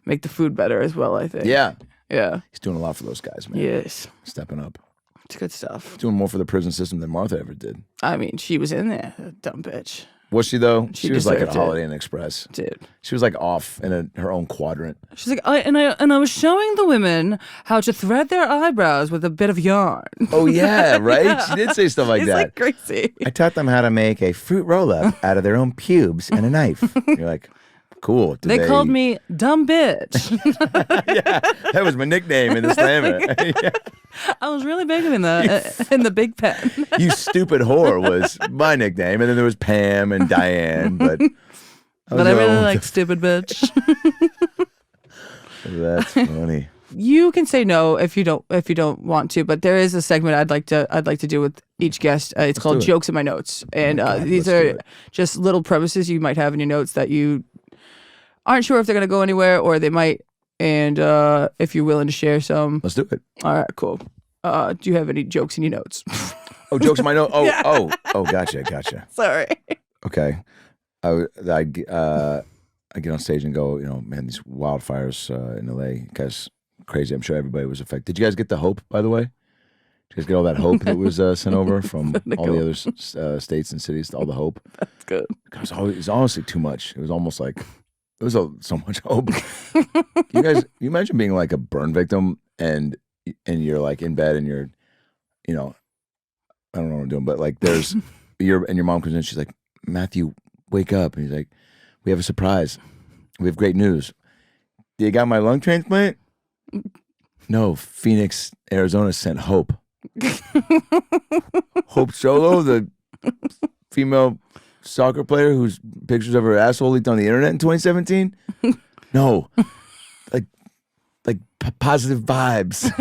make the food better as well, I think. Yeah, Yeah. he's doing a lot for those guys, man. Yes. Stepping up. It's good stuff. Doing more for the prison system than Martha ever did. I mean, she was in there, that dumb bitch. Was she though? She was like at deserved it. Holiday Inn Express. Dude. She was like off in her own quadrant. She's like, I was showing the women how to thread their eyebrows with a bit of yarn. Oh yeah, right. She did say stuff like It's that. like crazy. I taught them how to make a fruit roll up out of their own pubes and a knife. You're like, cool. Did They called me dumb bitch. Yeah, that was my nickname in the slammer. Yeah. I was really big in the big pen. You stupid whore was my nickname, and then there was Pam and Diane. But But I really like stupid bitch. That's funny. You can say no if you don't want to, but there is a segment I'd like to do with each guest. It's called do it. Jokes in My Notes, and these let's do are it. just little premises you might have in your notes that you aren't sure if they're going to go anywhere or they might. And if you're willing to share some, Let's do it. all right, cool. Do you have any jokes in your notes? Oh, jokes in my note. Oh, gotcha. Sorry. Okay. I get on stage and go, man, these wildfires in LA, guys, crazy. I'm sure everybody was affected. Did you guys get the hope, by the way? Did you guys get all that hope that was sent over from all the other states and cities? All the hope. That's good. It was honestly too much. It was almost like so much hope. You imagine being like a burn victim and you're like in bed and you're, I don't know what I'm doing, but like there's your mom comes in. She's like, Matthew, wake up. And he's like, we have a surprise. We have great news. You got my lung transplant? No, Phoenix, Arizona sent Hope. Hope Solo, the female soccer player whose pictures of her asshole leaked on the internet in 2017? No. Like positive vibes.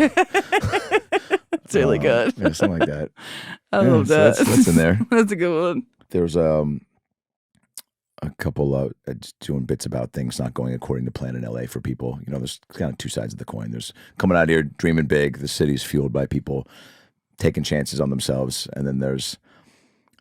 It's really good. Yeah, something like that. I love that. That's in there. That's a good one. There's a couple just doing bits about things not going according to plan in LA for people. There's kind of two sides of the coin. There's coming out here dreaming big. The city's fueled by people taking chances on themselves, and then there's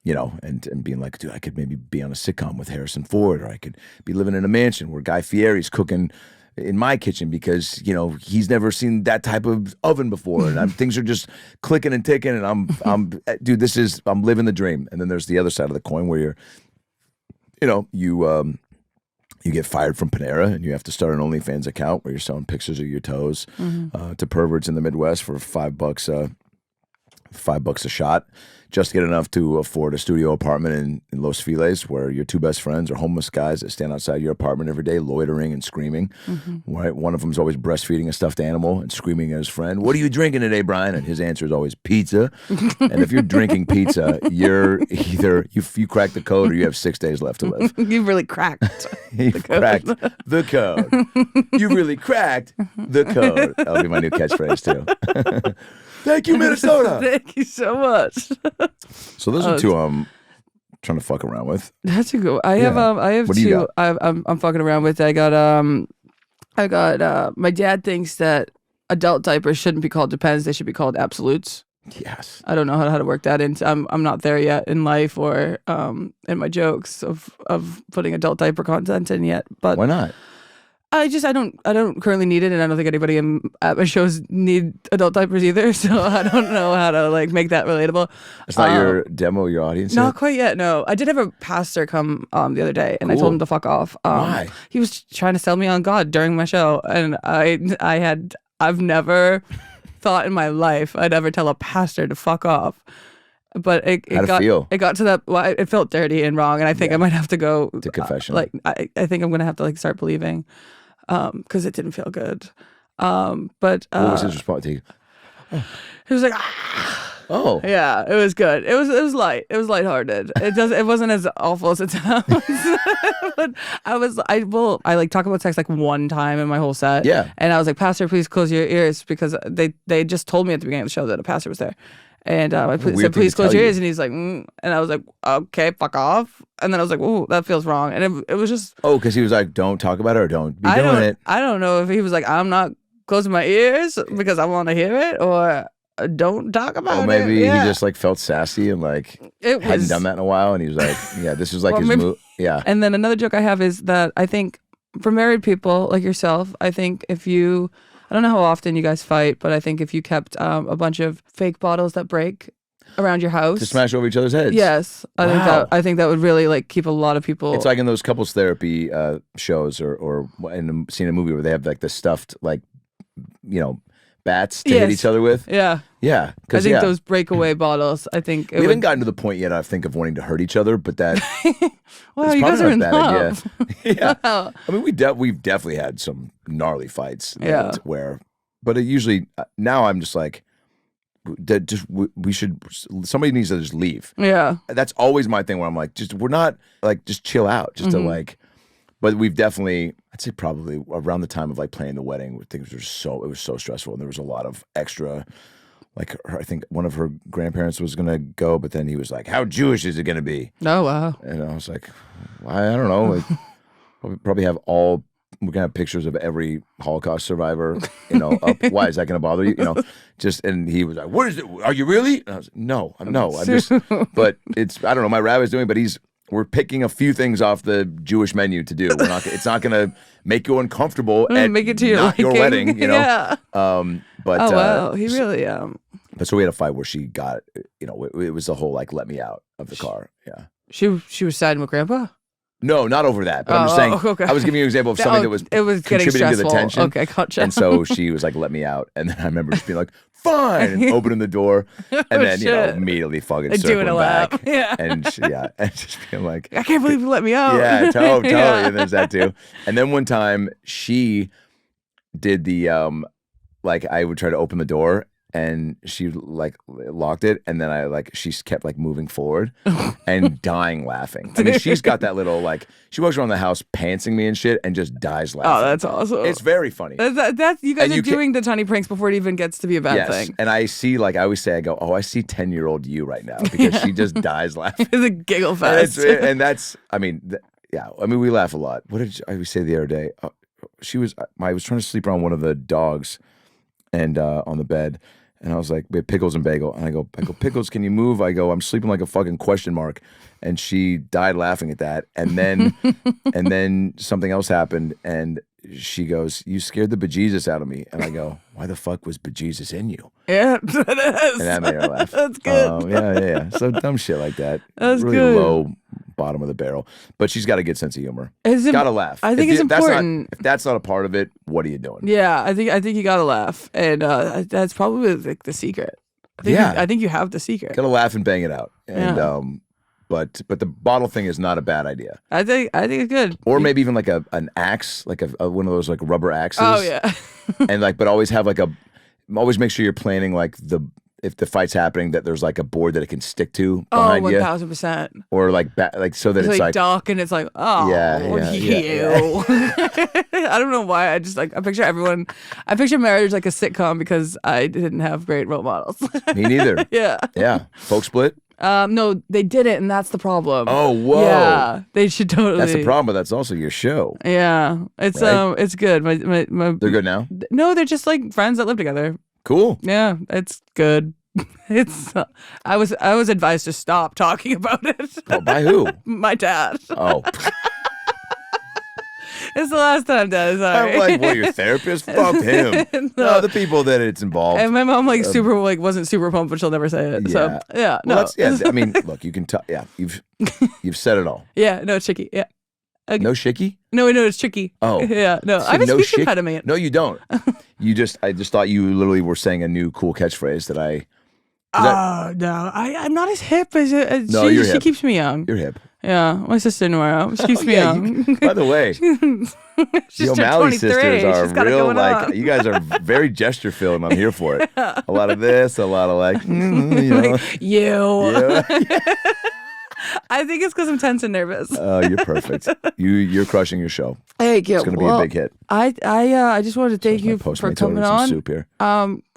and being like, dude, I could maybe be on a sitcom with Harrison Ford, or I could be living in a mansion where Guy Fieri's cooking in my kitchen because he's never seen that type of oven before, and things are just clicking and ticking, and I'm dude, I'm living the dream. And then there's the other side of the coin where you get fired from Panera and you have to start an OnlyFans account where you're selling pictures of your toes to perverts in the Midwest for $5 a shot, just to get enough to afford a studio apartment in Los Feliz where your two best friends are homeless guys that stand outside your apartment every day loitering and screaming. Right? One of them's always breastfeeding a stuffed animal and screaming at his friend, "What are you drinking today, Brian?" And his answer is always pizza. And if you're drinking pizza, you're either you crack the code or you have 6 days left to live. You've really cracked. You cracked the code. You really cracked the code. That'll be my new catchphrase too. Thank you, Minnesota. Thank you so much. So those are two I'm trying to fuck around with. That's a good one. I have What do you two I'm fucking around with. I got my dad thinks that adult diapers shouldn't be called Depends, they should be called Absolutes. Yes. I don't know how to work that into. I'm not there yet in life or in my jokes of putting adult diaper content in yet. But Why not? I don't currently need it, and I don't think anybody at my shows need adult diapers either. So I don't know how to make that relatable. It's not your demo, your audience. Not yet? quite yet. No, I did have a pastor come the other day, and I told him to fuck off. Why? He was trying to sell me on God during my show, and I've never thought in my life I'd ever tell a pastor to fuck off. But it got to that. Well, it felt dirty and wrong, and I think I might have to go to confession. I think I'm gonna have to start believing, because it didn't feel good. But what was his response to you? He was like, oh, yeah, it was good. It was light. It was lighthearted. It wasn't as awful as it sounds. But I talk about sex one time in my whole set. Yeah. And I was like, Pastor, please close your ears, because they just told me at the beginning of the show that a pastor was there. And I said, please close your ears. And he's like, and I was like, okay, fuck off. And then I was like, ooh, that feels wrong. And it was just. Oh, because he was like, don't talk about it or don't be doing it. I don't know if he was like, I'm not closing my ears because I want to hear it, or don't talk about it. Or maybe he just felt sassy and hadn't done that in a while. And he was like, yeah, this is his move. Yeah. And then another joke I have is that I think for married people like yourself, I think I don't know how often you guys fight, but I think if you kept a bunch of fake bottles that break around your house to smash over each other's heads. Yes, I think that would really keep a lot of people. It's like in those couples therapy shows, or seeing a movie where they have the stuffed bats to hit each other with. Yeah. Yeah. I think those breakaway bottles. I think we haven't gotten to the point yet. I think of wanting to hurt each other, but that. Well, you guys are in love. Yeah. Wow. I mean, we've definitely had some gnarly fights. Yeah. But it usually now I'm just like, somebody needs to just leave. Yeah. That's always my thing where I'm like, we're not just chill out, just to but we've definitely, I'd say probably around the time of playing the wedding, things were it was so stressful, and there was a lot of extra. I think one of her grandparents was gonna go, but then he was like, "How Jewish is it gonna be?" Oh wow! And I was like, I don't know. Probably have all. We're gonna have pictures of every Holocaust survivor, up. Why is that gonna bother you? And he was like, "What is it? Are you really?" And I was like, "No, I'm just." But I don't know. My rabbi's doing, but we're picking a few things off the Jewish menu to do. It's not gonna make you uncomfortable and make it to your wedding. Yeah. But oh wow, he really But so we had a fight where she got, it was the whole let me out of the car. Yeah. She was siding with Grandpa? No, not over that. But I'm just saying, okay. I was giving you an example of something that was contributing to the tension. Okay, gotcha. And so she was like, let me out. And then I remember just being like, fine, and opening the door. And then, immediately fucking circling back. Yeah. And just being like, I can't believe you let me out. Yeah, totally. Yeah. And there's that too. And then one time she did the, I would try to open the door, and she locked it, and then she kept moving forward and dying laughing. I mean, she's got that little she walks around the house pantsing me and shit and just dies laughing. Oh, that's awesome. It's very funny. That's you guys are doing the tiny pranks before it even gets to be a bad thing. And I see I always say, I go, oh, I see 10-year-old you right now, because she just dies laughing. It's a giggle fest. And that's I mean, we laugh a lot. What did I say the other day? I was trying to sleep around one of the dogs and on the bed. And I was like, we had Pickles and Bagel. And I go, Pickles, can you move? I go, I'm sleeping like a fucking question mark. And she died laughing at that. And then something else happened. And she goes, you scared the bejesus out of me. And I go, why the fuck was bejesus in you? Yeah, that is. And that made her laugh. That's good. Yeah. So dumb shit like that. That's really good. Low bottom of the barrel. But she's got a good sense of humor. Gotta laugh. I think it's important. If that's not a part of it, what are you doing? Yeah, I think you gotta laugh, and that's probably the secret. I think you have the secret. Gotta laugh and bang it out. And but the bottle thing is not a bad idea. I think it's good. Or maybe even an axe, one of those rubber axes. Oh yeah. And but always have always make sure you're planning if the fight's happening, that there's a board that it can stick to behind you. 1000%. Or so that it's dark and it's you. Yeah. I don't know why. I just I picture everyone. I picture marriage like a sitcom because I didn't have great role models. Me neither. Yeah. Yeah. Folk split? No, they didn't, and that's the problem. Oh, whoa. Yeah, they should totally. That's the problem, but that's also your show. Yeah, it's right? It's good. My They're good now? No, they're just friends that live together. Cool. Yeah, it's good. It's I was advised to stop talking about it. Oh, by who? My dad. Oh. It's the last time, Dad. Sorry. I'm like, well, your therapist? Fuck him. No, the people that it's involved. And my mom wasn't super pumped, but she'll never say it. Yeah. So yeah, Well, no. I mean, look, you can tell. Yeah, you've said it all. Yeah, no, it's tricky. Yeah. No shicky? No, it's tricky. Oh. Yeah, no. I have a No speech shick- impediment. No, you don't. I just thought you literally were saying a new cool catchphrase that I. Oh, no. I'm not as hip as No, she, you're she hip. keeps me young. You're hip. Yeah, my sister Nora. She keeps me Yeah, young. by the way, She's the turned O'Malley 23. sisters are She's got it real. going Like on. you guys are very gesture filled. I'm here for it. A lot of this, a lot of like, you know. You. Yeah. I think it's because I'm tense and nervous. You're perfect. You're crushing your show. Thank you. It's gonna be a big hit. I just wanted to thank you Post for my total coming some on. soup here.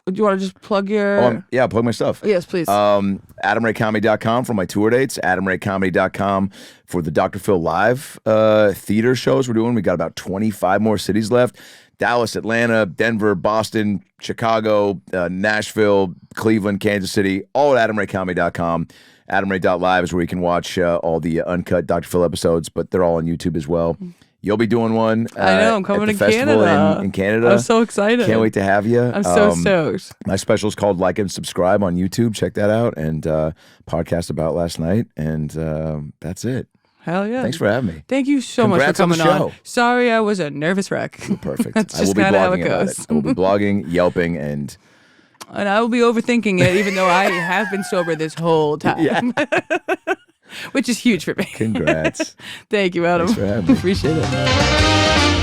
Do you want to just plug your? Yeah, plug my stuff. Yes, please. AdamRayComedy.com for my tour dates. AdamRayComedy.com for the Dr. Phil live theater shows we're doing. We got about 25 more cities left. Dallas, Atlanta, Denver, Boston, Chicago, Nashville, Cleveland, Kansas City, all at AdamRayComedy.com. AdamRay.live is where you can watch all the uncut Dr. Phil episodes, but they're all on YouTube as well. You'll be doing one. I know. I'm coming at the to festival Canada. in Canada. I'm so excited. Can't wait to have you. I'm so stoked. My special is called Like and Subscribe on YouTube. Check that out. And podcast about last night. And that's it. Hell yeah. Thanks for having me. Thank you so much for Congrats on the coming on. show. Sorry, I was a nervous wreck. Perfect. That's I will just be kind of how it blogging about goes. it. I will be blogging, yelping, and And I will be overthinking it, even though I have been sober this whole time. Which is huge for me. congrats. Thank you, Adam. Thanks for having me. Appreciate it.